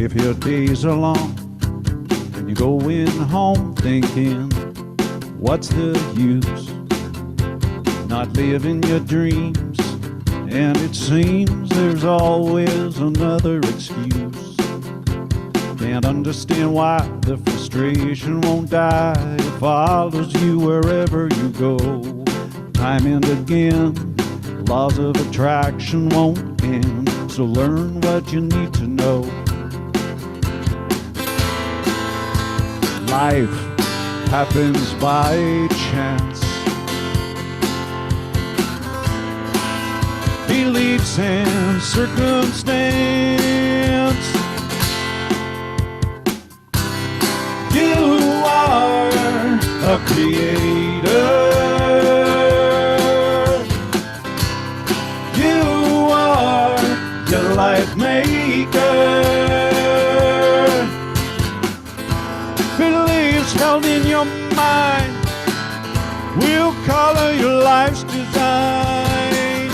If your days are long and you're going home thinking, what's the use? Not living your dreams, and it seems there's always another excuse. Can't understand why the frustration won't die. It follows you wherever you go. Time and again, laws of attraction won't end. So learn what you need to know. Life happens by chance. Beliefs and circumstance. You are a creator. You are your life maker. Beliefs held in your mind will color your life's design.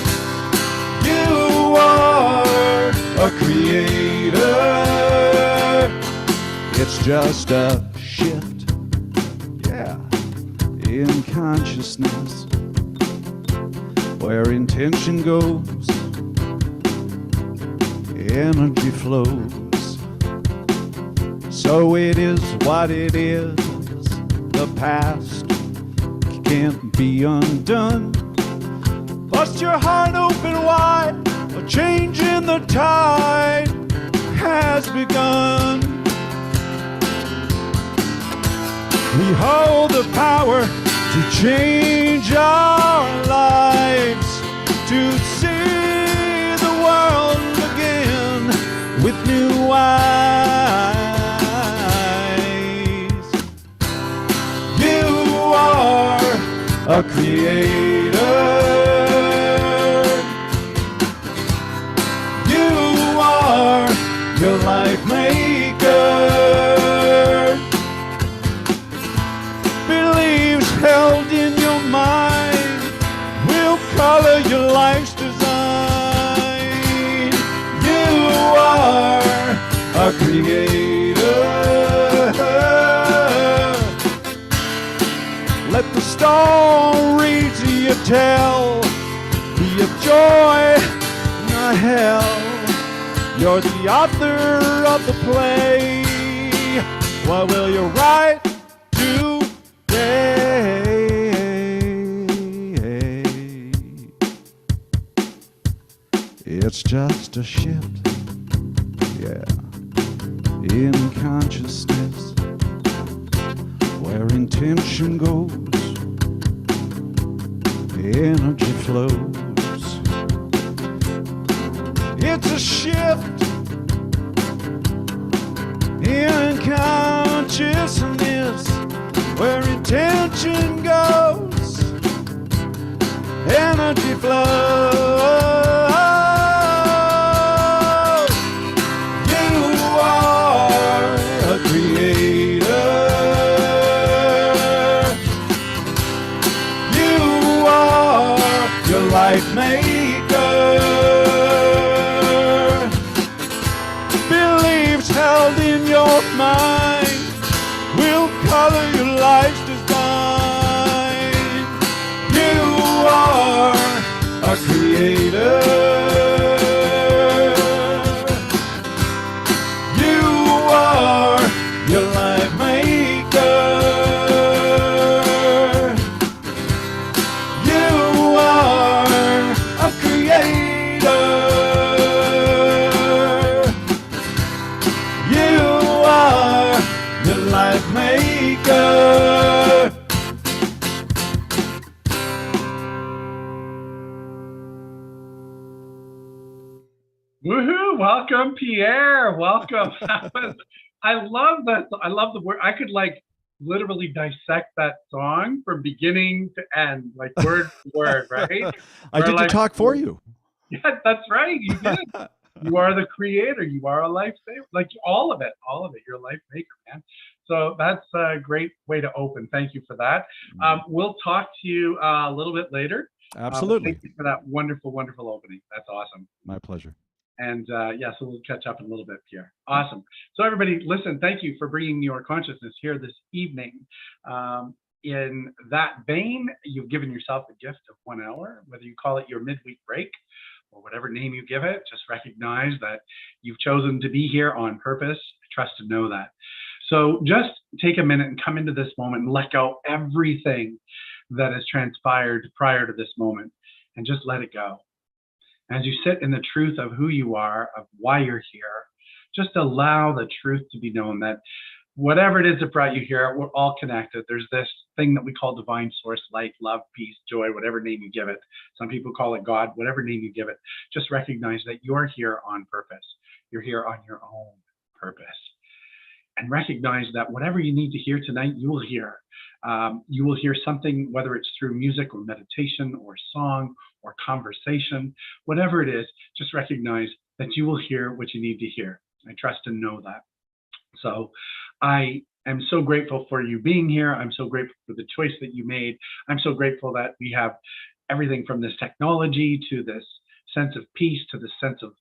You are a creator. It's just a shift, yeah, in consciousness. Where intention goes, energy flows. So it is what it is. The past can't be undone. Bust your heart open wide. A change in the tide has begun. We hold the power to change our lives, to see the world again with new eyes. You are a creator. You are your life maker. Beliefs held in your mind will color your life's design. You are a creator. Let the stories you tell be of joy, not hell. You're the author of the play. What will you write today? It's just a shift, yeah, in consciousness. Where intention goes, energy flows. It's a shift in consciousness. Where intention goes, energy flows. You are a creator. You are your life maker. Beliefs held in your mind will color your life's design. You are a creator. You are your life maker. You are a creator. You are your life maker. Woohoo! Welcome, Pierre. Welcome. I love that. I love the word. I could literally dissect that song from beginning to end, like word for word, right? I did the talk for you. Yeah, that's right. You did. You are the creator. You are a lifesaver. Like all of it. You're a life maker, man. So that's a great way to open. Thank you for that. We'll talk to you a little bit later. Absolutely. Thank you for that wonderful, wonderful opening. That's awesome. My pleasure. And yeah, so we'll catch up in a little bit, Pierre. Awesome. So everybody, listen, thank you for bringing your consciousness here this evening. In that vein, you've given yourself the gift of 1 hour, whether you call it your midweek break or whatever name you give it. Just recognize that you've chosen to be here on purpose. Trust and know that. So just take a minute and come into this moment and let go everything that has transpired prior to this moment and just let it go. As you sit in the truth of who you are, of why you're here, just allow the truth to be known that whatever it is that brought you here, we're all connected. There's this thing that we call divine source, light, love, peace, joy, whatever name you give it. Some people call it God, whatever name you give it. Just recognize that you're here on purpose. You're here on your own purpose. And recognize that whatever you need to hear tonight, you will hear. You will hear something, whether it's through music or meditation or song or conversation, whatever it is, just recognize that you will hear what you need to hear. I trust and know that. So I am so grateful for you being here. I'm so grateful for the choice that you made. I'm so grateful that we have everything from this technology to this sense of peace to the sense of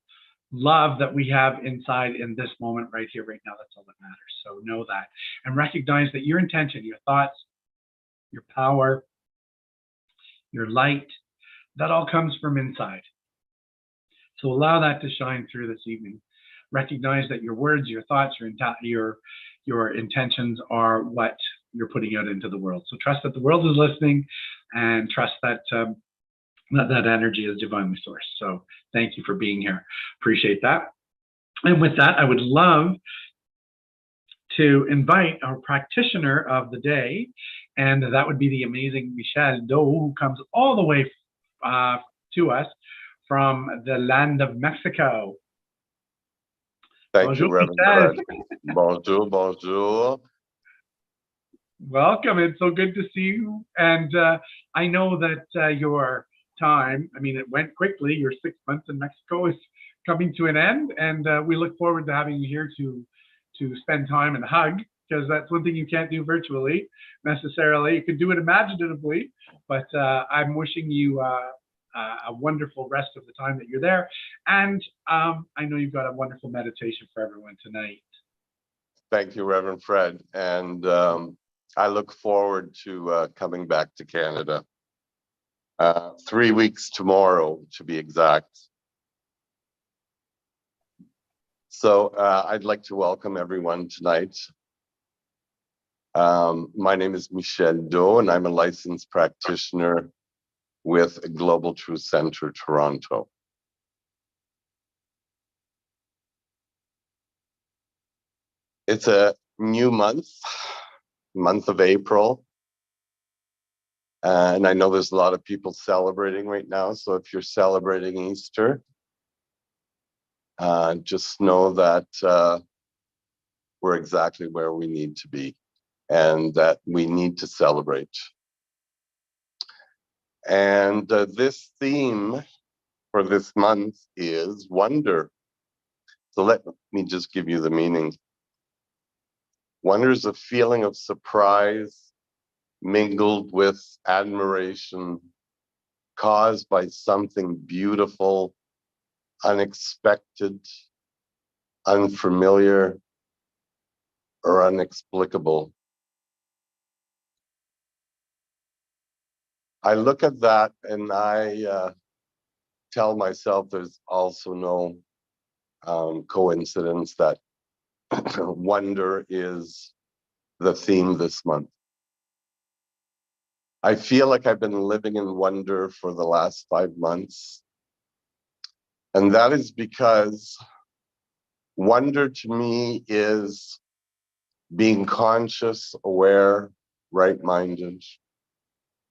love that we have inside in this moment right here, right now. That's all that matters. So know that and recognize that your intention, your thoughts, your power, your light, that all comes from inside. So allow that to shine through this evening. Recognize that your words, your thoughts, your intentions are what you're putting out into the world. So trust that the world is listening and trust that that energy is divinely sourced. So thank you for being here. Appreciate that. And with that, I would love to invite our practitioner of the day, and that would be the amazing Michelle Doe, who comes all the way to us from the land of Mexico. Thank you, Reverend Fred. Bonjour, bonjour. Welcome. It's so good to see you. And I know that your time, I mean, it went quickly. Your 6 months in Mexico is coming to an end, and we look forward to having you here to spend time and hug, because that's one thing you can't do virtually necessarily. You can do it imaginatively, but I'm wishing you a wonderful rest of the time that you're there. And I know you've got a wonderful meditation for everyone tonight. Thank you, Reverend Fred. And I look forward to coming back to Canada. 3 weeks tomorrow, to be exact. So I'd like to welcome everyone tonight. My name is Michelle Doe, and I'm a licensed practitioner with Global Truth Center, Toronto. It's a new month of April. And I know there's a lot of people celebrating right now. So if you're celebrating Easter, just know that we're exactly where we need to be and that we need to celebrate. And this theme for this month is wonder. So let me just give you the meaning. Wonder is a feeling of surprise mingled with admiration caused by something beautiful, unexpected, unfamiliar, or inexplicable. I look at that and I tell myself there's also no coincidence that wonder is the theme this month. I feel like I've been living in wonder for the last 5 months. And that is because wonder to me is being conscious, aware, right-minded,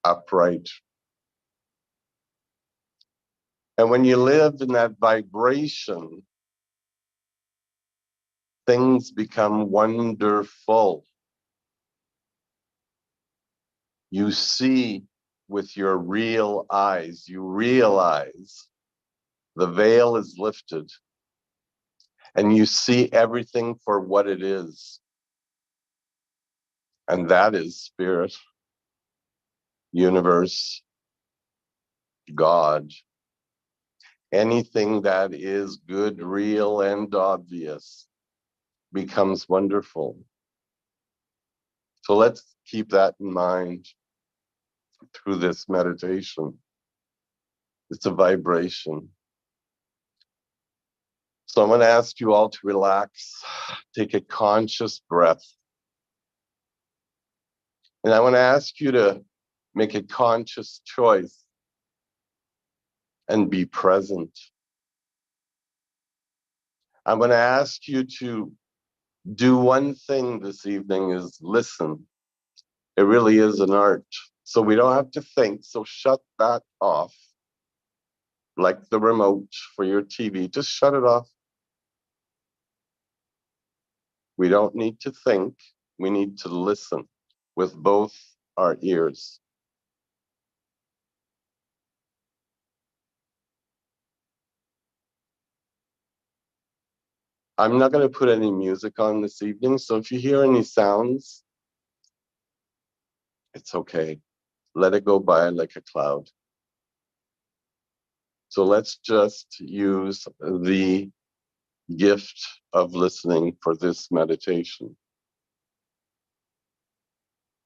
upright. And when you live in that vibration, things become wonderful. You see with your real eyes, you realize the veil is lifted and you see everything for what it is. And that is spirit, universe, God. Anything that is good, real, and obvious becomes wonderful. So let's keep that in mind through this meditation. It's a vibration. So I'm going to ask you all to relax, take a conscious breath. And I want to ask you to make a conscious choice and be present. I'm going to ask you to do one thing this evening is listen. It really is an art. So we don't have to think. So shut that off. Like the remote for your TV, just shut it off. We don't need to think. We need to listen with both our ears. I'm not going to put any music on this evening, so if you hear any sounds, it's okay. Let it go by like a cloud. So let's just use the gift of listening for this meditation.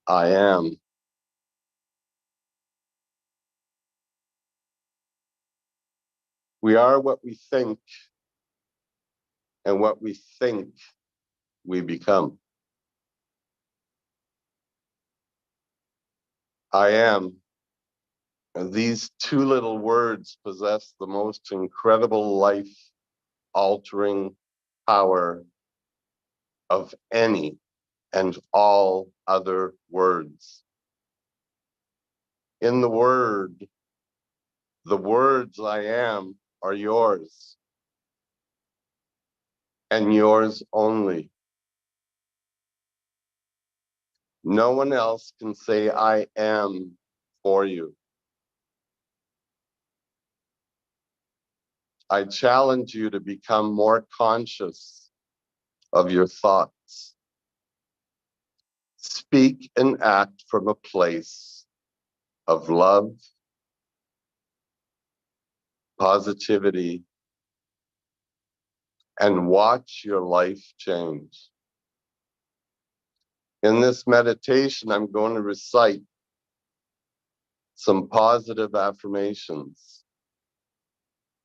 I am. We are what we think, and what we think we become. I am. And these two little words possess the most incredible life-altering power of any and all other words. In the words I am are yours, and yours only. No one else can say I am for you. I challenge you to become more conscious of your thoughts. Speak and act from a place of love, positivity, and watch your life change. In this meditation, I'm going to recite some positive affirmations.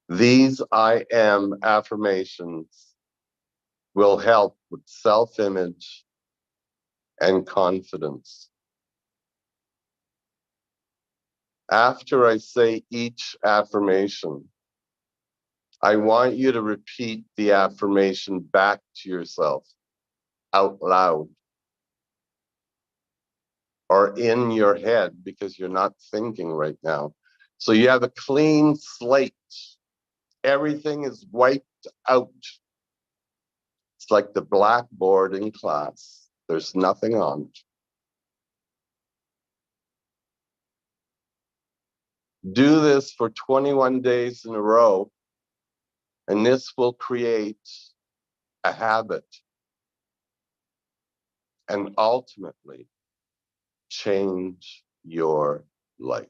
These I am affirmations will help with self-image and confidence. After I say each affirmation, I want you to repeat the affirmation back to yourself out loud or in your head because you're not thinking right now. So you have a clean slate. Everything is wiped out. It's like the blackboard in class. There's nothing on it. Do this for 21 days in a row, and this will create a habit and ultimately change your life.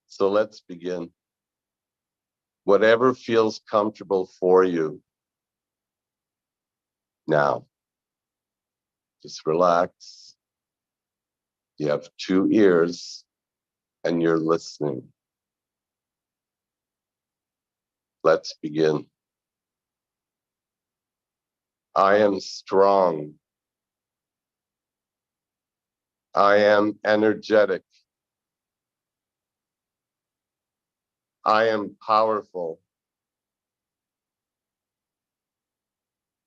So let's begin. Whatever feels comfortable for you now, just relax. You have two ears and you're listening. Let's begin. I am strong. I am energetic. I am powerful.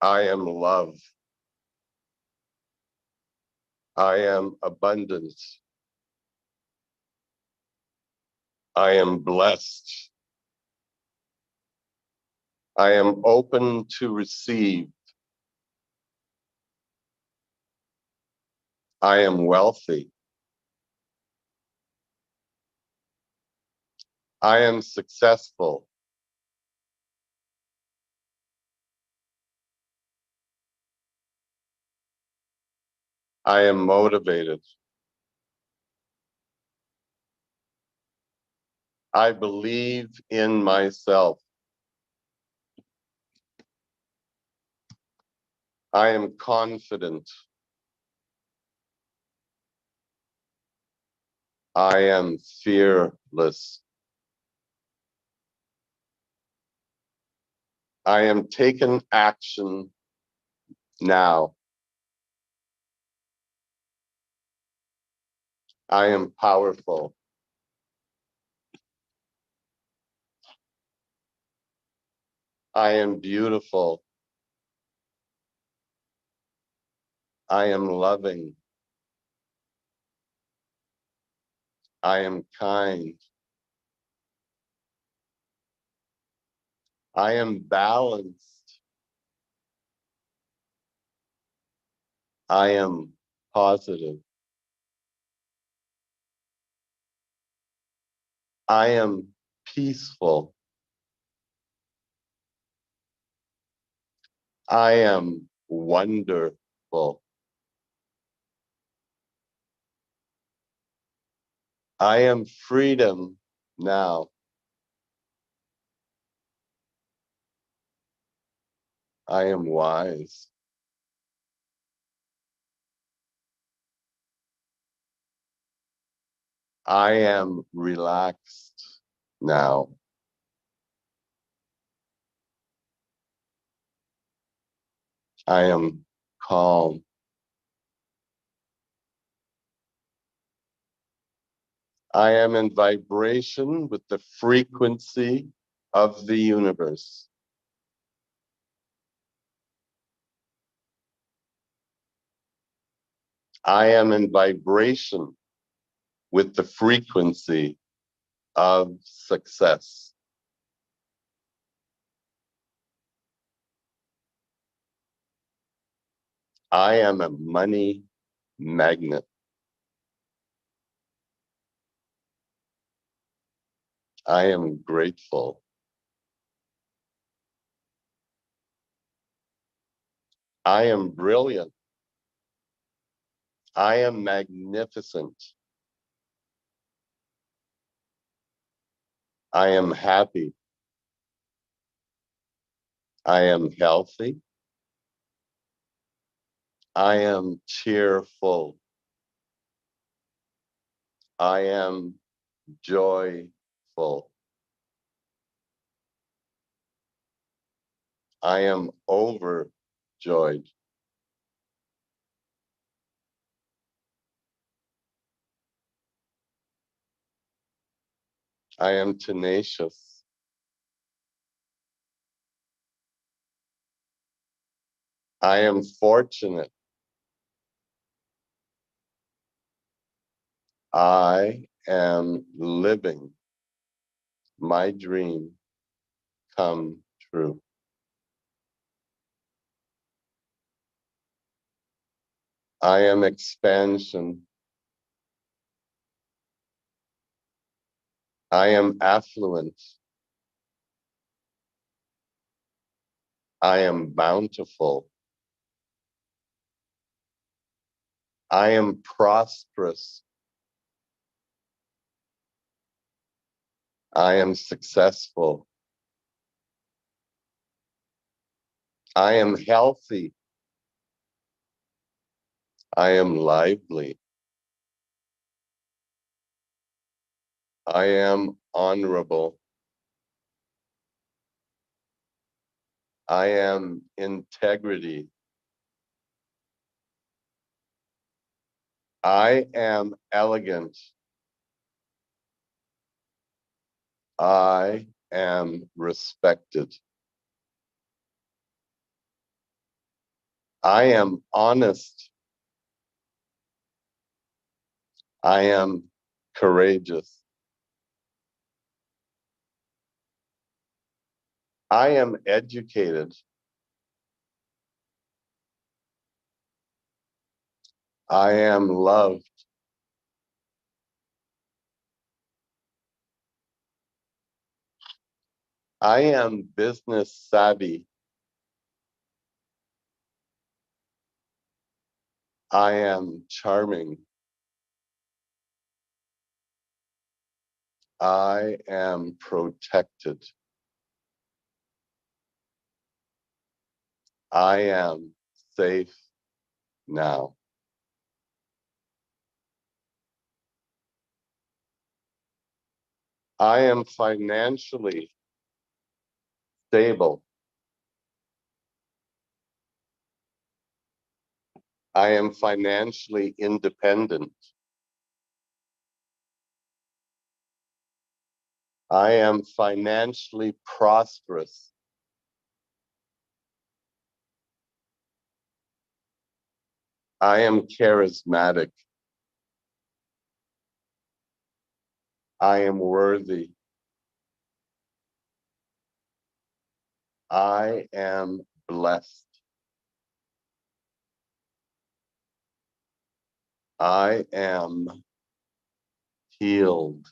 I am love. I am abundant. I am blessed. I am open to receive. I am wealthy. I am successful. I am motivated. I believe in myself. I am confident. I am fearless. I am taking action now. I am powerful. I am beautiful. I am loving. I am kind. I am balanced. I am positive. I am peaceful. I am wonderful. I am freedom now. I am wise. I am relaxed now. I am calm. I am in vibration with the frequency of the universe. I am in vibration with the frequency of success. I am a money magnet. I am grateful. I am brilliant. I am magnificent. I am happy. I am healthy. I am cheerful. I am joyful. I am overjoyed. I am tenacious. I am fortunate. I am living my dream come true. I am expansion. I am affluent. I am bountiful. I am prosperous. I am successful. I am healthy. I am lively. I am honorable. I am integrity. I am elegant. I am respected. I am honest. I am courageous. I am educated. I am loved. I am business savvy. I am charming. I am protected. I am safe now. I am financially stable. I am financially independent. I am financially prosperous. I am charismatic. I am worthy. I am blessed. I am healed.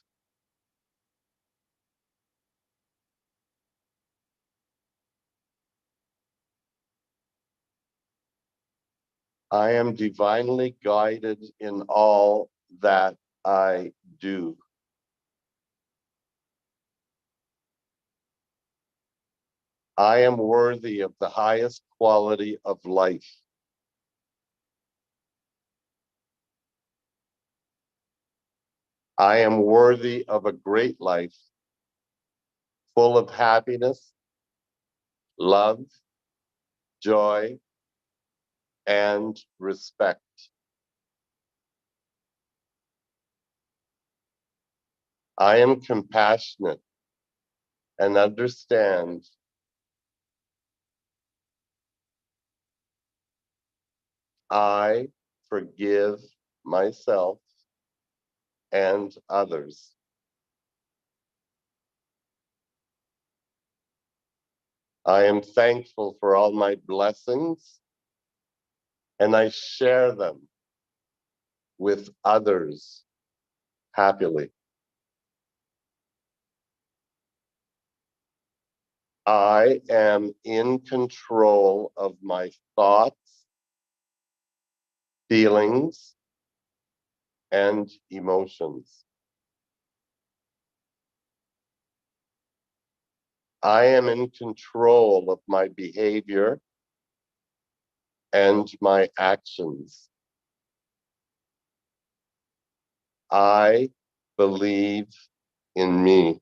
I am divinely guided in all that I do. I am worthy of the highest quality of life. I am worthy of a great life, full of happiness, love, joy, and respect. I am compassionate and understand. I forgive myself and others. I am thankful for all my blessings and I share them with others happily. I am in control of my thoughts, feelings, and emotions. I am in control of my behavior and my actions. I believe in me.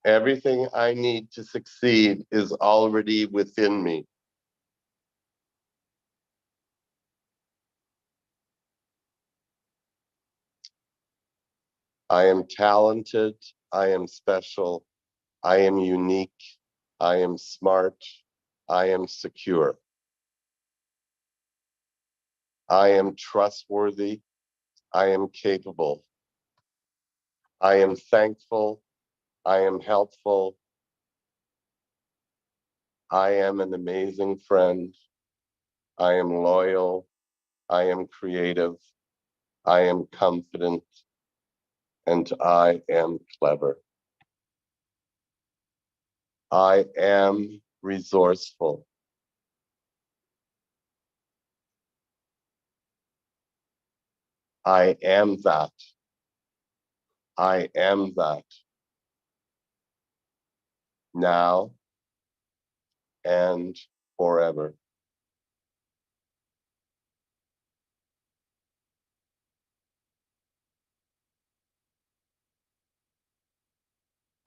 Everything I need to succeed is already within me. I am talented. I am special. I am unique. I am smart. I am secure. I am trustworthy. I am capable. I am thankful. I am helpful. I am an amazing friend. I am loyal. I am creative. I am confident. And I am clever. I am resourceful. I am that. I am that. Now and forever.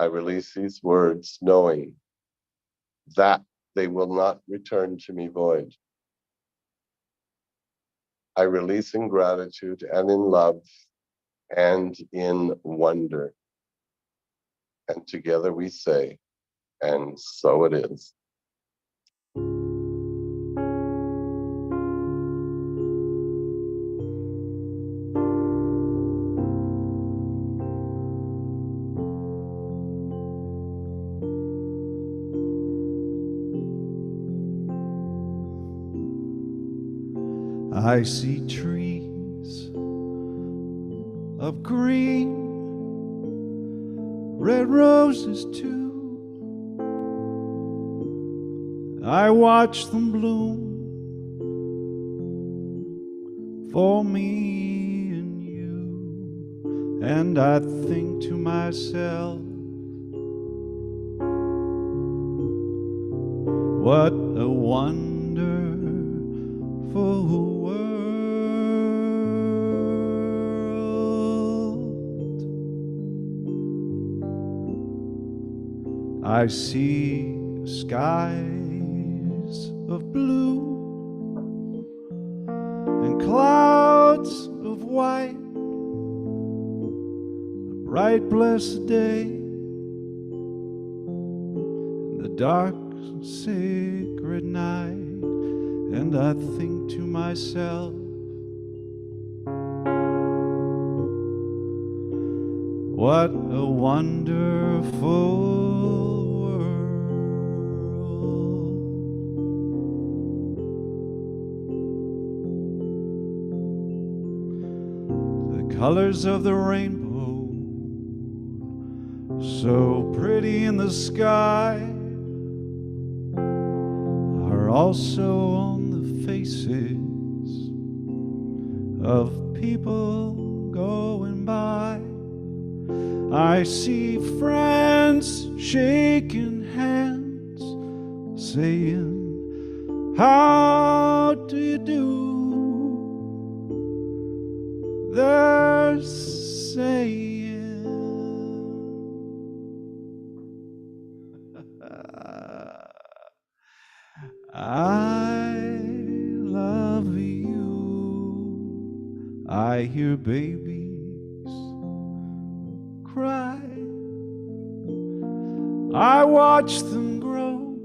I release these words knowing that they will not return to me void. I release in gratitude and in love and in wonder. And together we say, and so it is. I see trees of green, red roses too. I watch them bloom for me and you. And I think to myself, what a wonderful world. I see skies of blue and clouds of white, a bright blessed day, and the dark sacred night. And I think to myself, what a wonderful world. The colors of the rainbow, so pretty in the sky, are also on the faces of people going by. I see friends shaking hands, saying, how do you do? They're saying, I love you. I hear babies cry. I watch them grow.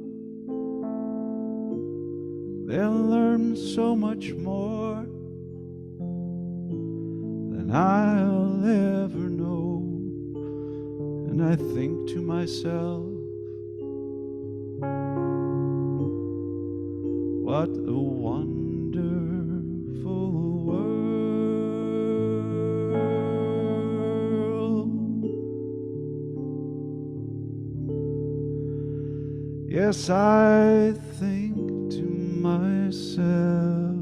They'll learn so much more than I'll ever know. And I think to myself, what a wonderful world. Yes, I think to myself,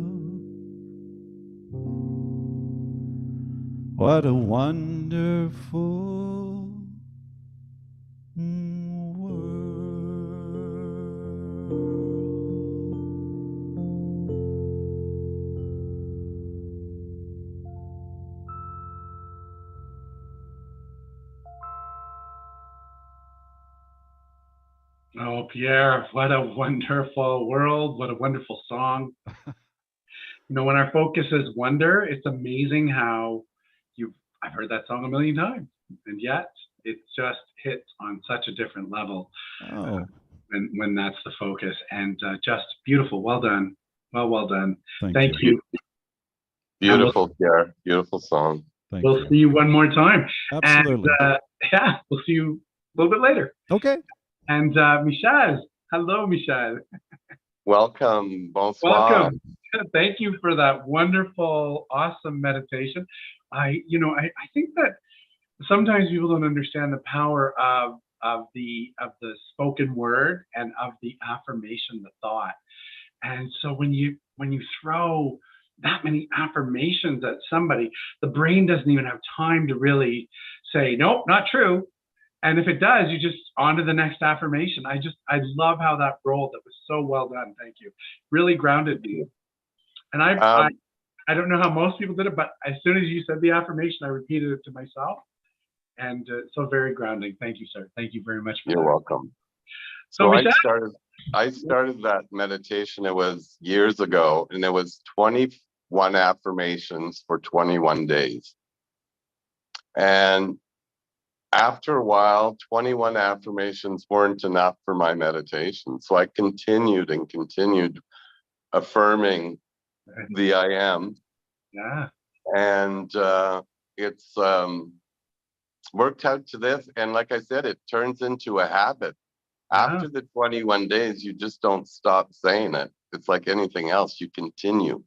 what a wonderful Oh, Pierre, what a wonderful world. What a wonderful song. When our focus is wonder, it's amazing how I've heard that song a million times, and yet it just hits on such a different level when that's the focus. And just beautiful. Well done. Well done. Thank you. Beautiful, Pierre. Beautiful song. We'll see you one more time. Absolutely. And we'll see you a little bit later. Okay. And Michal, hello, Michal. Welcome. Bonsoir. Welcome. Thank you for that wonderful, awesome meditation. I think that sometimes people don't understand the power of the spoken word and of the affirmation, the thought. And so when you throw that many affirmations at somebody, the brain doesn't even have time to really say, nope, not true. And if it does, you just on to the next affirmation. I love how that rolled. That was so well done. Thank you. Really grounded me. And I don't know how most people did it, but as soon as you said the affirmation, I repeated it to myself. And so very grounding. Thank you, sir. Thank you very much for You're that. welcome. So I started that meditation. It was years ago, and it was 21 affirmations for 21 days. And after a while, 21 affirmations weren't enough for my meditation. So I continued affirming the I am. Yeah. And it's worked out to this. And like I said, it turns into a habit. After the 21 days, you just don't stop saying it. It's like anything else, you continue.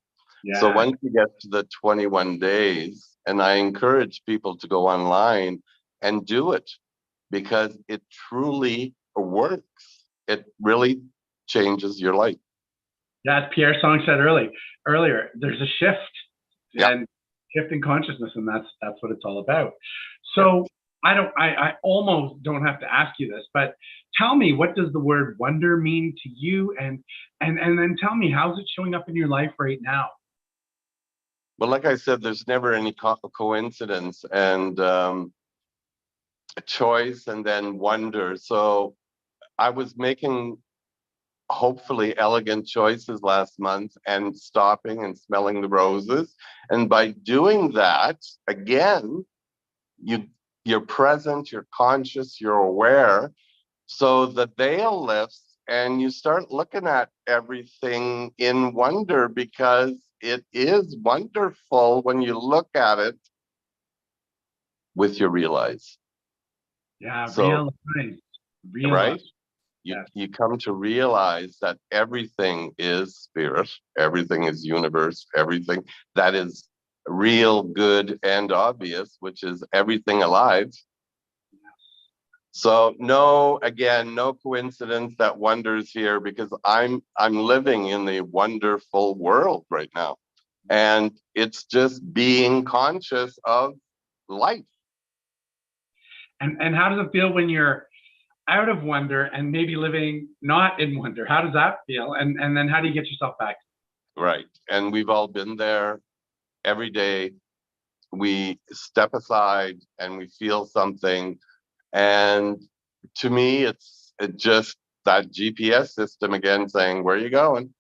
Yeah. So once you get to the 21 days, and I encourage people to go online and do it, because it truly works. It really changes your life. Yeah, as Pierre Song said earlier, there's a shift. Yeah. and shifting consciousness, and that's what it's all about. So I almost don't have to ask you this, but tell me, what does the word wonder mean to you, and then tell me, how's it showing up in your life right now? Well, like I said, there's never any coincidence, and choice and then wonder. So I was making hopefully elegant choices last month and stopping and smelling the roses. And by doing that, again, you're present, you're conscious, you're aware. So the veil lifts and you start looking at everything in wonder, because it is wonderful when you look at it with your real eyes. Yeah, So, realize. right? You come to realize that everything is spirit, everything is universe, everything that is real, good, and obvious, which is everything alive. So no, again, no coincidence that wonder's here, because I'm living in the wonderful world right now. And it's just being conscious of life. And how does it feel when you're out of wonder and maybe living not in wonder? How does that feel? And then how do you get yourself back? Right. And we've all been there. Every day we step aside and we feel something. And to me, it's just that GPS system again saying, where are you going?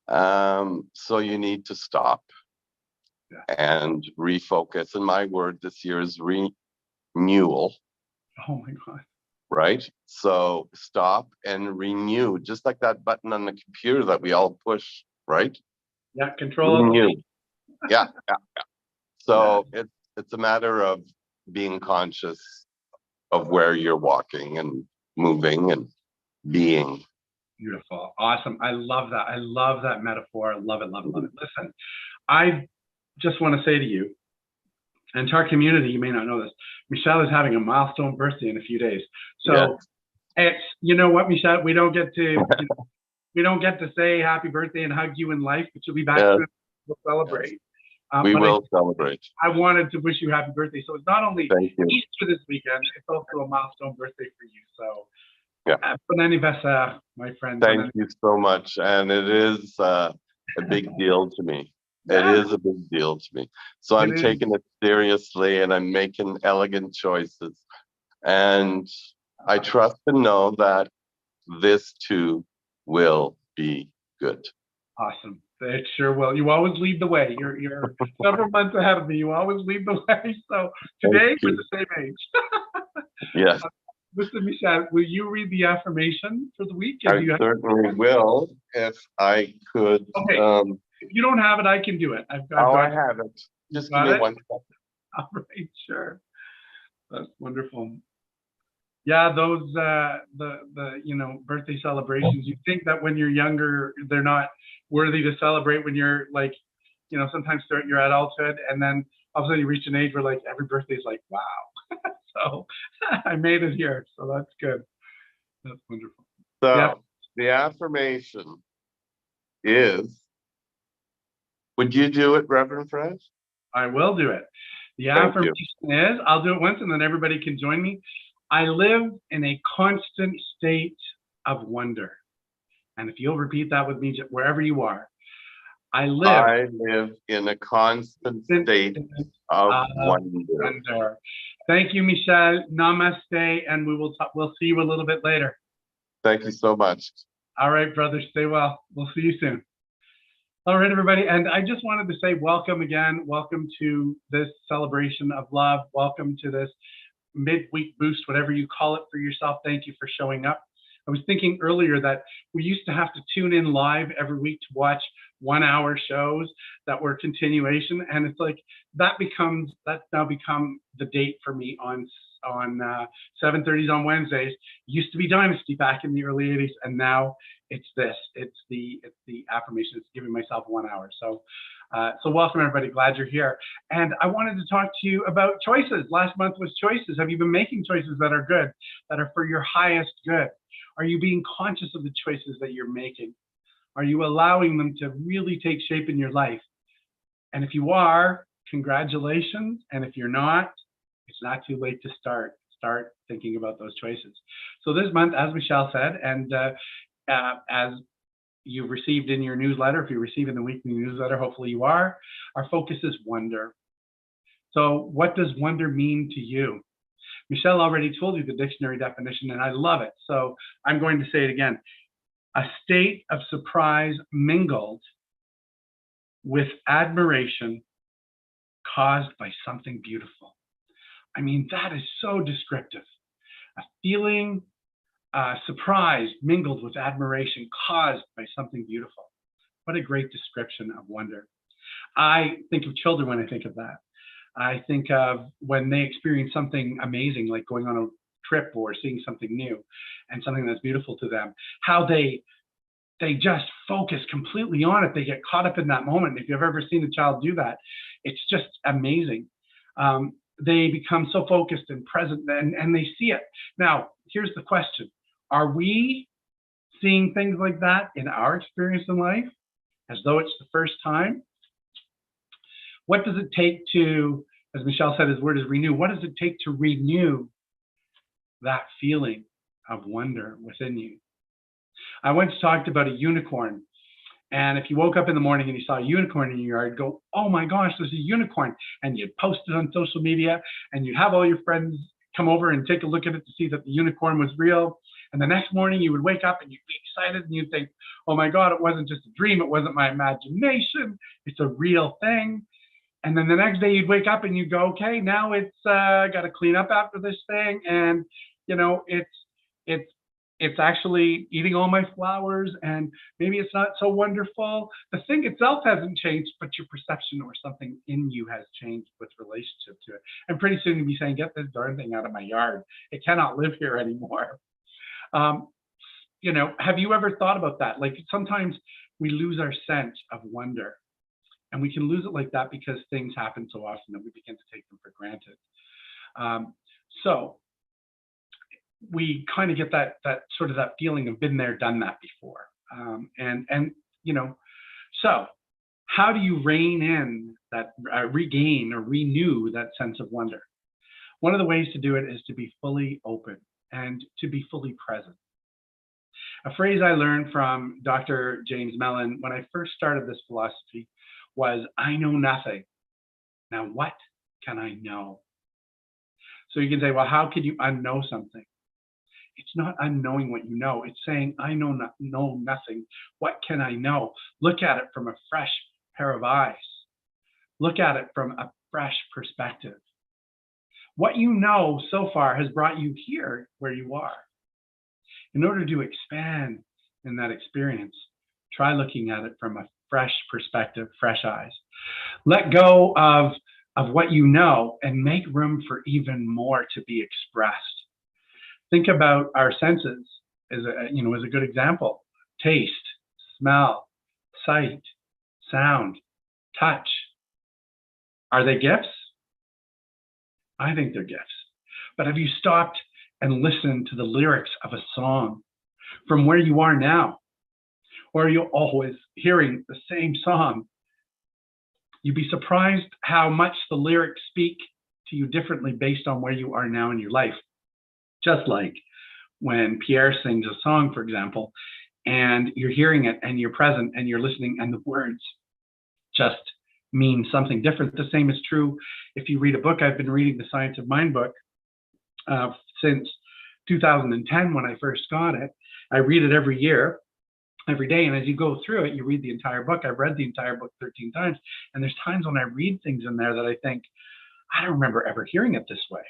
So you need to stop and refocus. And my word this year is renewal. Oh my God. Right? So stop and renew, just like that button on the computer that we all push, right? Yeah, control. Renew. Yeah. So it's a matter of being conscious of where you're walking and moving and being. Beautiful. Awesome. I love that. I love that metaphor. I love it, love it, love it. Listen, I just want to say to you, and to our community, you may not know this, Michelle is having a milestone birthday in a few days. So it's, you know what, Michelle, we don't get to say happy birthday and hug you in life, but you'll be back soon. We'll celebrate. We will celebrate. I wanted to wish you happy birthday. So it's not only Easter this weekend, it's also a milestone birthday for you. So bon anniversaire, my friend. Thank you so much. And it is a big deal to me. It is a big deal to me. So I'm taking it seriously and I'm making elegant choices. And I trust and know that this too will be good. Awesome. It sure will. You always lead the way. You're several months ahead of me. You always lead the way. So today we're the same age. Yes. Listen, Michelle, will you read the affirmation for the week? I certainly will, if I could. Okay. If you don't have it, I can do it. I have it. Just give me 1 second. All right, sure. That's wonderful. Yeah, those the birthday celebrations. You think that when you're younger, they're not worthy to celebrate when you're like, sometimes start your adulthood, and then all of a sudden you reach an age where like every birthday is like, wow. So I made it here, so that's good. That's wonderful. So the affirmation is, would you do it, Reverend Fred? I will do it. The affirmation is, I'll do it once and then everybody can join me. I live in a constant state of wonder. And if you'll repeat that with me wherever you are. I live in a constant state of wonder. Thank you, Michelle. Namaste, and we'll see you a little bit later. Thank you so much. All right, brother. Stay well. We'll see you soon. All right, everybody. And I just wanted to say welcome again. Welcome to this celebration of love. Welcome to this midweek boost, whatever you call it for yourself. Thank you for showing up. I was thinking earlier that we used to have to tune in live every week to watch 1-hour shows that were continuation, and it's like that's now become the date for me on 7:30s on Wednesdays. Used to be Dynasty back in the early 80s, and now it's this. It's the affirmation. It's giving myself 1 hour. So welcome everybody. Glad you're here. And I wanted to talk to you about choices. Last month was choices. Have you been making choices that are good, that are for your highest good? Are you being conscious of the choices that you're making? Are you allowing them to really take shape in your life? And if you are, congratulations. And if you're not, it's not too late to start thinking about those choices. So this month, as Michelle said, and as you've received in your newsletter, if you're receiving the weekly newsletter, hopefully you are, our focus is wonder. So what does wonder mean to you? Michelle already told you the dictionary definition, and I love it. So I'm going to say it again. A state of surprise mingled with admiration caused by something beautiful. I mean, that is so descriptive. A feeling, surprise mingled with admiration caused by something beautiful. What a great description of wonder. I think of children when I think of that. I think of when they experience something amazing, like going on a trip or seeing something new and something that's beautiful to them, how they just focus completely on it. They get caught up in that moment. If you've ever seen a child do that, it's just amazing. They become so focused and present, and they see it. Now, here's the question. Are we seeing things like that in our experience in life as though it's the first time? What does it take to, as Michelle said, his word is renew. What does it take to renew that feeling of wonder within you? I once talked about a unicorn. And if you woke up in the morning and you saw a unicorn in your yard, go, oh my gosh, there's a unicorn. And you'd post it on social media and you'd have all your friends come over and take a look at it to see that the unicorn was real. And the next morning you would wake up and you'd be excited and you'd think, oh my God, it wasn't just a dream. It wasn't my imagination. It's a real thing. And then the next day you'd wake up and you'd go, okay, now it's got to clean up after this thing. And, you know, it's actually eating all my flowers, and maybe it's not so wonderful. The thing itself hasn't changed, but your perception or something in you has changed with relationship to it. And pretty soon you'll be saying, get this darn thing out of my yard. It cannot live here anymore. You know, have you ever thought about that? Like sometimes we lose our sense of wonder, and we can lose it like that because things happen so often that we begin to take them for granted. So we kind of get that sort of that feeling of been there, done that before. And you know, so how do you rein in that, regain or renew that sense of wonder? One of the ways to do it is to be fully open and to be fully present. A phrase I learned from Dr. James Mellon when I first started this philosophy was, I know nothing. Now what can I know? So you can say, well, how can you unknow something? It's not unknowing what you know. It's saying, I know nothing. What can I know? Look at it from a fresh pair of eyes. Look at it from a fresh perspective. What you know so far has brought you here where you are. In order to expand in that experience, try looking at it from a fresh perspective, fresh eyes. Let go of what you know and make room for even more to be expressed. Think about our senses as a good example. Taste, smell, sight, sound, touch. Are they gifts? I think they're gifts. But have you stopped and listened to the lyrics of a song from where you are now? Or are you always hearing the same song? You'd be surprised how much the lyrics speak to you differently based on where you are now in your life. Just like when Pierre sings a song, for example, and you're hearing it and you're present and you're listening and the words just mean something different. The same is true if you read a book. I've been reading the Science of Mind book since 2010 when I first got it. I read it every year, every day. And as you go through it, you read the entire book. I've read the entire book 13 times. And there's times when I read things in there that I think, I don't remember ever hearing it this way.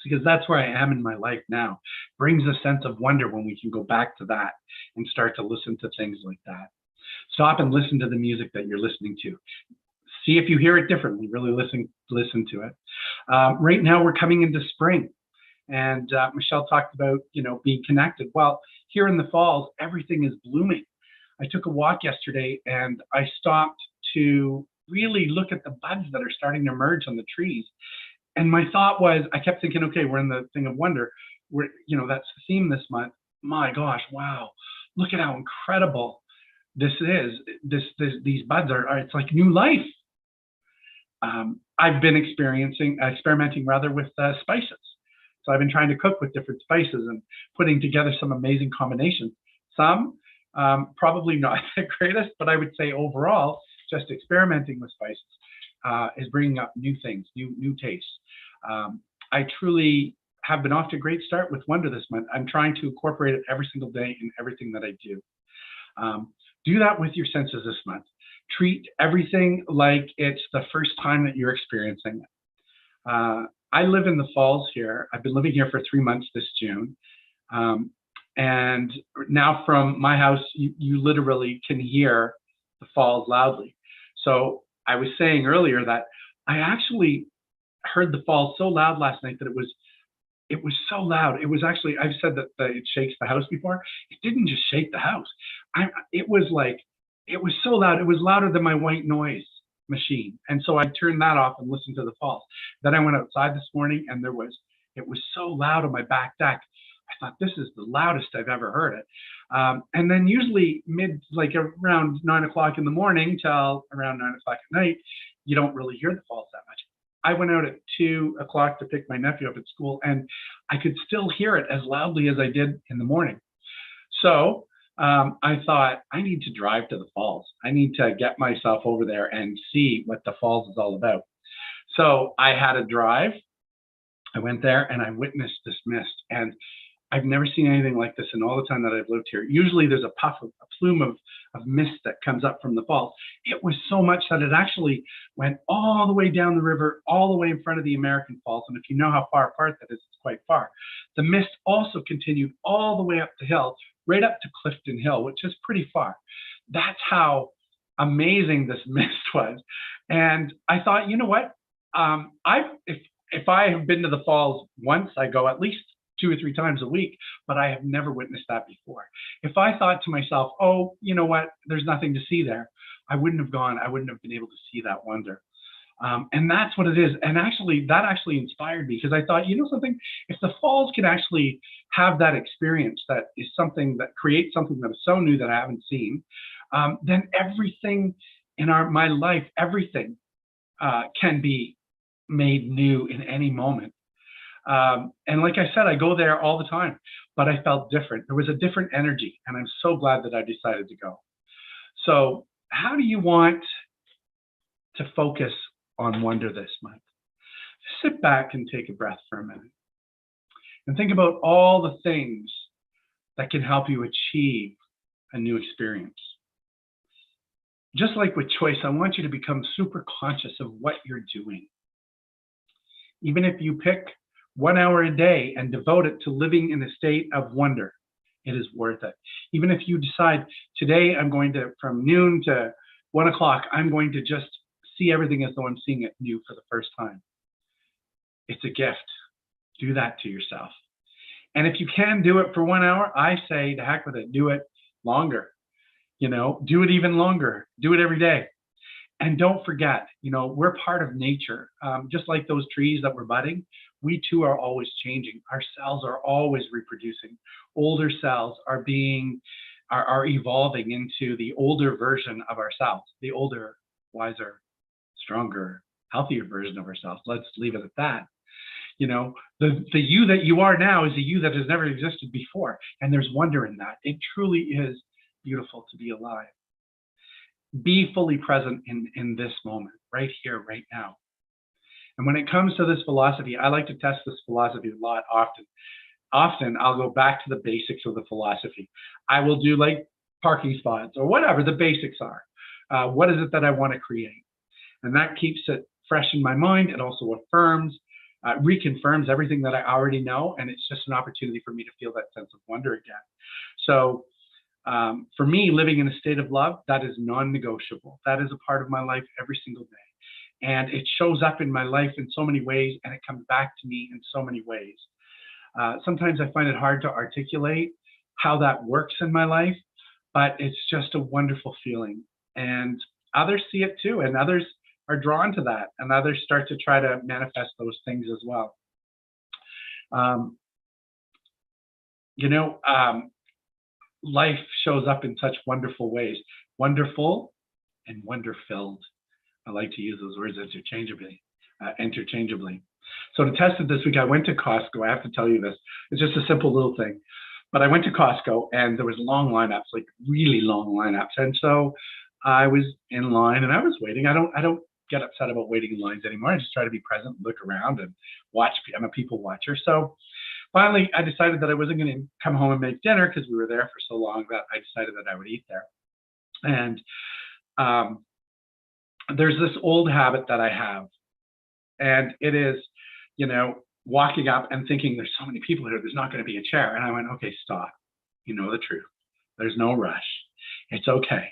Because that's where I am in my life now. Brings a sense of wonder when we can go back to that and start to listen to things like that. Stop and listen to the music that you're listening to. See if you hear it differently. Really listen to it. Right now we're coming into spring, and Michelle talked about being connected. Well, here in the falls, everything is blooming. I took a walk yesterday and I stopped to really look at the buds that are starting to emerge on the trees. And my thought was, I kept thinking, okay, we're in the thing of wonder. That's the theme this month. My gosh, wow. Look at how incredible this is. These buds are, it's like new life. I've been experimenting rather with spices. So I've been trying to cook with different spices and putting together some amazing combinations. Some probably not the greatest, but I would say overall, just experimenting with spices is bringing up new things, new tastes. I truly have been off to a great start with Wonder this month. I'm trying to incorporate it every single day in everything that I do. Do that with your senses this month. Treat everything like it's the first time that you're experiencing it. I live in the Falls here. I've been living here for 3 months this June. And now from my house, you literally can hear the Falls loudly. So I was saying earlier that I actually heard the Falls so loud last night that it was so loud. It was actually, I've said that it shakes the house before. It didn't just shake the house. It was so loud. It was louder than my white noise machine. And so I turned that off and listened to the Falls. Then I went outside this morning and it was so loud on my back deck. I thought, this is the loudest I've ever heard it. And then usually around 9 o'clock in the morning till around 9 o'clock at night, you don't really hear the Falls that much. I went out at 2 o'clock to pick my nephew up at school, and I could still hear it as loudly as I did in the morning. So I thought, I need to drive to the Falls. I need to get myself over there and see what the Falls is all about. So I had a drive. I went there and I witnessed this mist, and I've never seen anything like this in all the time that I've lived here. Usually there's a plume of mist that comes up from the Falls. It was so much that it actually went all the way down the river, all the way in front of the American Falls. And if you know how far apart that is, it's quite far. The mist also continued all the way up the hill, right up to Clifton Hill, which is pretty far. That's how amazing this mist was. And I thought, you know what? If I have been to the Falls once, I go at least 2 or 3 times a week, but I have never witnessed that before. If I thought to myself, oh, you know what, there's nothing to see there, I wouldn't have gone. I wouldn't have been able to see that wonder. And that's what it is. And actually, that actually inspired me, because I thought, you know something, if the Falls can actually have that experience, that is something that creates something that is so new that I haven't seen, then everything in my life, everything can be made new in any moment. And like I said, I go there all the time, but I felt different. There was a different energy, and I'm so glad that I decided to go. So how do you want to focus on wonder this month? Sit back and take a breath for a minute and think about all the things that can help you achieve a new experience. Just like with choice, I want you to become super conscious of what you're doing. Even if you pick 1 hour a day and devote it to living in a state of wonder, it is worth it. Even if you decide, today I'm going to, from noon to 1 o'clock, I'm going to just see everything as though I'm seeing it new for the first time. It's a gift. Do that to yourself. And if you can do it for 1 hour, I say, to heck with it, do it longer. Do it even longer. Do it every day. And don't forget, we're part of nature. Just like those trees that were budding, we too are always changing. Our cells are always reproducing. Older cells are evolving into the older version of ourselves, the older, wiser, stronger, healthier version of ourselves. Let's leave it at that. The you that you are now is a you that has never existed before. And there's wonder in that. It truly is beautiful to be alive. Be fully present in this moment, right here, right now. And when it comes to this philosophy, I like to test this philosophy a lot often. Often I'll go back to the basics of the philosophy. I will do like parking spots or whatever the basics are. What is it that I want to create? And that keeps it fresh in my mind. It also affirms, reconfirms everything that I already know. And it's just an opportunity for me to feel that sense of wonder again. So for me, living in a state of love, that is non-negotiable. That is a part of my life every single day. And it shows up in my life in so many ways, and it comes back to me in so many ways. Sometimes I find it hard to articulate how that works in my life, but it's just a wonderful feeling. And others see it too, and others are drawn to that, and others start to try to manifest those things as well. Life shows up in such wonderful ways, wonderful and wonder-filled. I like to use those words interchangeably. So to test it this week, I went to Costco. I have to tell you this. It's just a simple little thing. But I went to Costco and there was long lineups, like really long lineups. And so I was in line and I was waiting. I don't get upset about waiting in lines anymore. I just try to be present, look around and watch. I'm a people watcher. So finally, I decided that I wasn't going to come home and make dinner because we were there for so long that I decided that I would eat there. And there's this old habit that I have, and it is, walking up and thinking there's so many people here, there's not going to be a chair. And I went, okay, stop. You know the truth. There's no rush. It's okay.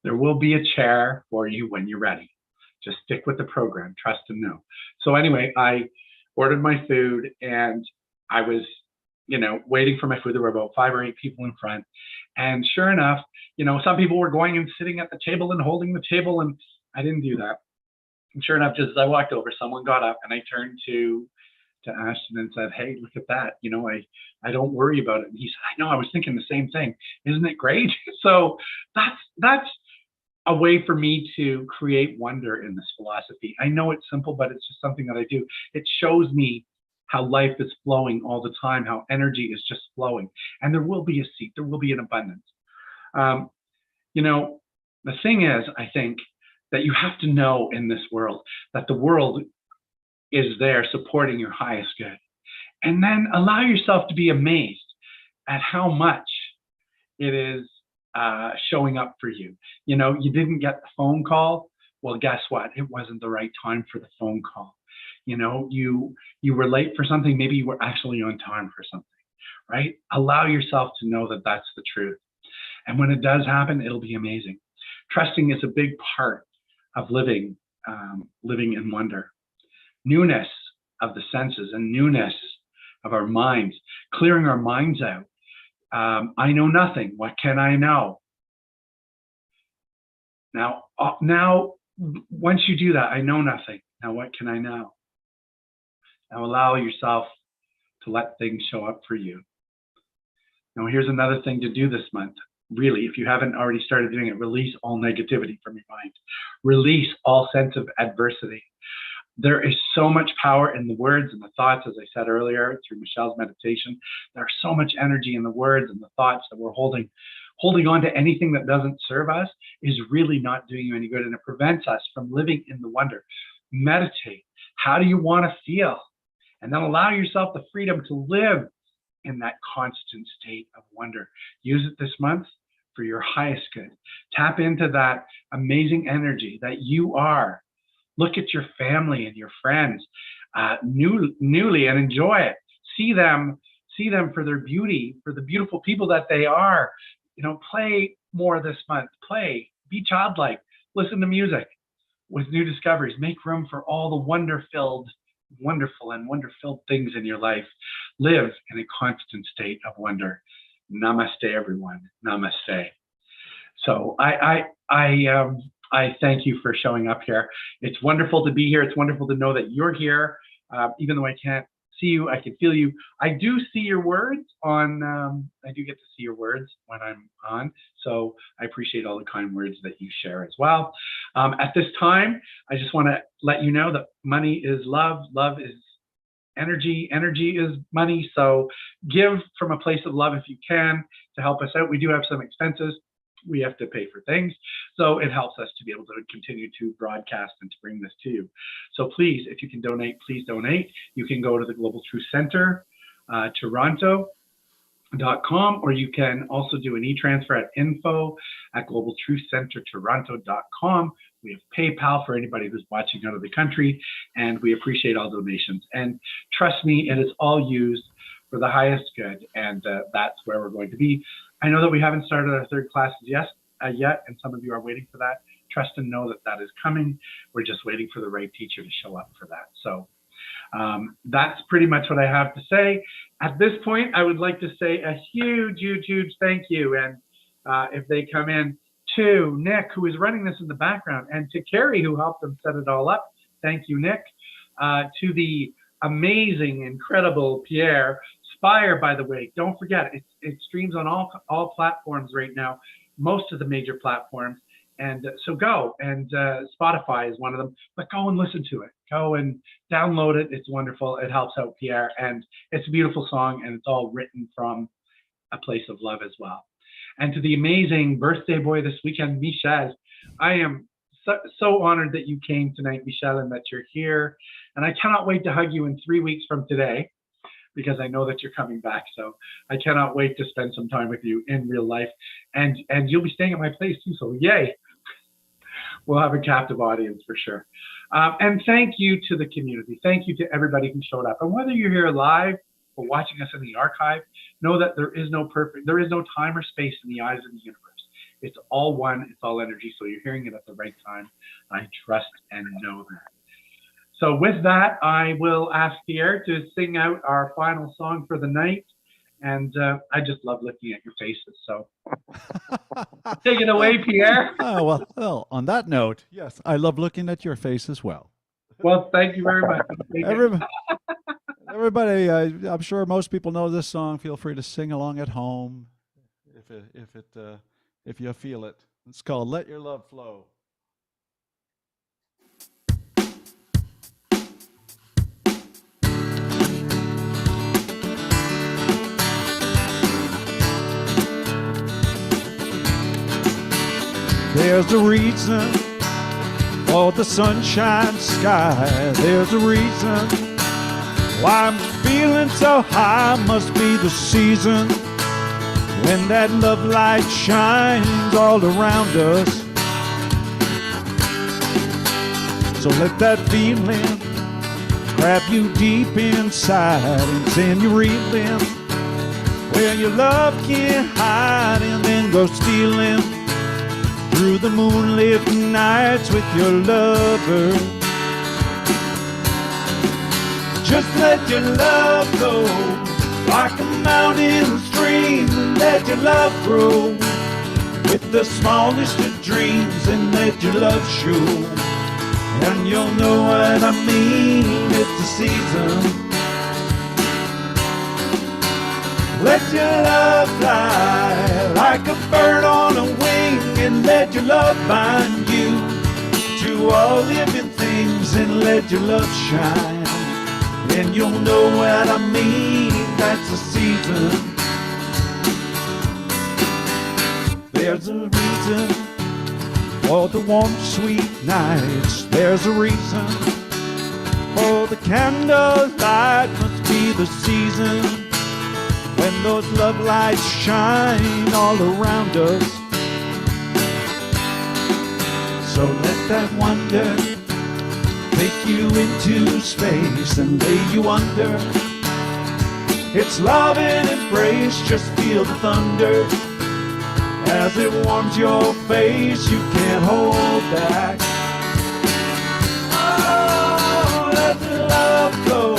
There will be a chair for you when you're ready. Just stick with the program, trust and know. So anyway, I ordered my food and I was, waiting for my food. There were about 5 or 8 people in front. And sure enough, some people were going and sitting at the table and holding the table, and I didn't do that. And sure enough, just as I walked over, someone got up and I turned to Ashton and said, hey, look at that. I don't worry about it. And he said, I know, I was thinking the same thing. Isn't it great? So that's a way for me to create wonder in this philosophy. I know it's simple, but it's just something that I do. It shows me how life is flowing all the time, how energy is just flowing. And there will be a seat, there will be an abundance. The thing is, I think, that you have to know in this world that the world is there supporting your highest good. And then allow yourself to be amazed at how much it is showing up for you. You didn't get the phone call. Well, guess what? It wasn't the right time for the phone call. You were late for something. Maybe you were actually on time for something, right? Allow yourself to know that that's the truth. And when it does happen, it'll be amazing. Trusting is a big part of living in wonder. Newness of the senses and newness of our minds, clearing our minds out. I know nothing. What can I know? Now, once you do that, I know nothing. Now, what can I know? Now, allow yourself to let things show up for you. Now, here's another thing to do this month. Really, if you haven't already started doing it, release all negativity from your mind. Release all sense of adversity. There is so much power in the words and the thoughts, as I said earlier, through Michelle's meditation. There's so much energy in the words and the thoughts that we're holding on to anything that doesn't serve us is really not doing you any good, and it prevents us from living in the wonder. Meditate. How do you want to feel? And then allow yourself the freedom to live in that constant state of wonder. Use it this month for your highest good. Tap into that amazing energy that you are. Look at your family and your friends newly and enjoy it. See them for their beauty, for the beautiful people that they are. Play more this month. Play. Be childlike. Listen to music with new discoveries. Make room for all the wonderful things in your life. Live in a constant state of wonder. Namaste, everyone. Namaste. So I thank you for showing up here. It's wonderful to be here. It's wonderful to know that you're here. Even though I can't see you, I can feel you. I do see your words on, I do get to see your words when I'm on. So I appreciate all the kind words that you share as well. At this time, I just want to let you know that money is love. Love is energy. Energy is money. So give from a place of love if you can to help us out. We do have some expenses. We have to pay for things. So it helps us to be able to continue to broadcast and to bring this to you. So please, if you can donate, please donate. You can go to the Global Truth Center, Toronto.com, or you can also do an e-transfer at info@globaltruthcentertoronto.com. We have PayPal for anybody who's watching out of the country, and we appreciate all donations. And trust me, it is all used for the highest good, and that's where we're going to be. I know that we haven't started our third classes yet, and some of you are waiting for that. Trust and know that that is coming. We're just waiting for the right teacher to show up for that. So that's pretty much what I have to say. At this point, I would like to say a huge, huge, huge thank you. And if they come in, to Nick, who is running this in the background, and to Carrie, who helped them set it all up. Thank you, Nick. To the amazing, incredible Pierre. Spire, by the way, don't forget, it streams on all platforms right now, most of the major platforms. And so go, and Spotify is one of them, but go and listen to it. Go and download it. It's wonderful. It helps out Pierre, and it's a beautiful song, and it's all written from a place of love as well. And to the amazing birthday boy this weekend, Michel, I am so honored that you came tonight, Michel, and that you're here. And I cannot wait to hug you in 3 weeks from today, because I know that you're coming back. So I cannot wait to spend some time with you in real life. And you'll be staying at my place too, so yay. We'll have a captive audience for sure. And thank you to the community. Thank you to everybody who showed up. And whether you're here live or watching us in the archive, know that there is no time or space in the eyes of the universe. It's all one, it's all energy. So you're hearing it at the right time. I trust and know that. So with that, I will ask Pierre to sing out our final song for the night. And I just love looking at your faces. So take it away, Pierre. Oh, well, on that note, yes, I love looking at your face as well. Well, thank you very much. Everybody, I'm sure most people know this song. Feel free to sing along at home if you feel it. It's called "Let Your Love Flow." There's a reason for the sunshine sky. There's a reason why I'm feeling so high. Must be the season when that love light shines all around us. So let that feeling grab you deep inside and send you reeling where your love can't hide, and then go stealing through the moonlit nights with your lover. Just let your love go like a mountain stream, and let your love grow with the smallest of dreams, and let your love show. And you'll know what I mean, it's a season. Let your love fly like a bird on a wing, and let your love bind you to all living things, and let your love shine. And you'll know what I mean, that's the season. There's a reason for the warm, sweet nights. There's a reason for the candlelight. Must be the season when those love lights shine all around us. So let that wonder take you into space and lay you under. It's love and embrace, just feel the thunder as it warms your face. You can't hold back. Oh, let the love go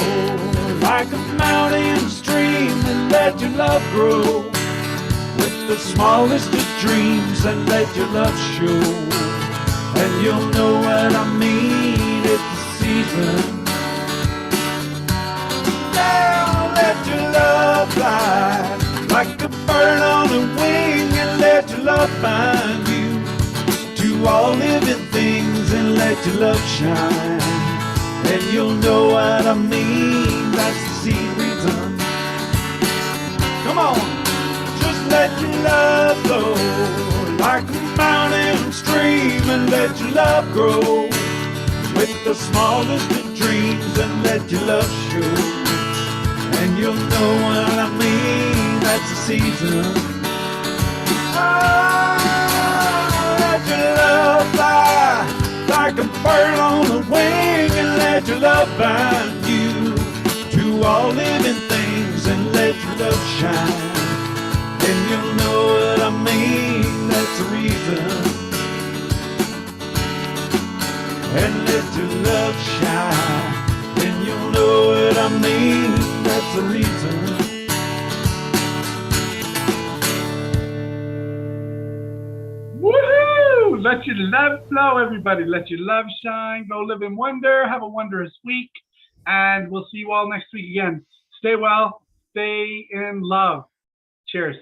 like a mountain stream, and let your love grow with the smallest of dreams, and let your love show. And you'll know what I mean, it's the season. Now let your love fly like a bird on a wing, and let your love find you to all living things, and let your love shine. And you'll know what I mean, that's the reason. Come on, just let your love flow like a mountain stream, and let your love grow with the smallest of dreams, and let your love show. And you'll know what I mean, that's the season. Oh, let your love fly like a bird on the wing, and let your love bind you to all living things, and let your love shine. And you'll know what I mean, that's the reason. And let your love shine. And you'll know what I mean, that's the reason. Woohoo! Let your love flow, everybody. Let your love shine. Go live in wonder. Have a wondrous week. And we'll see you all next week again. Stay well. Stay in love. Cheers.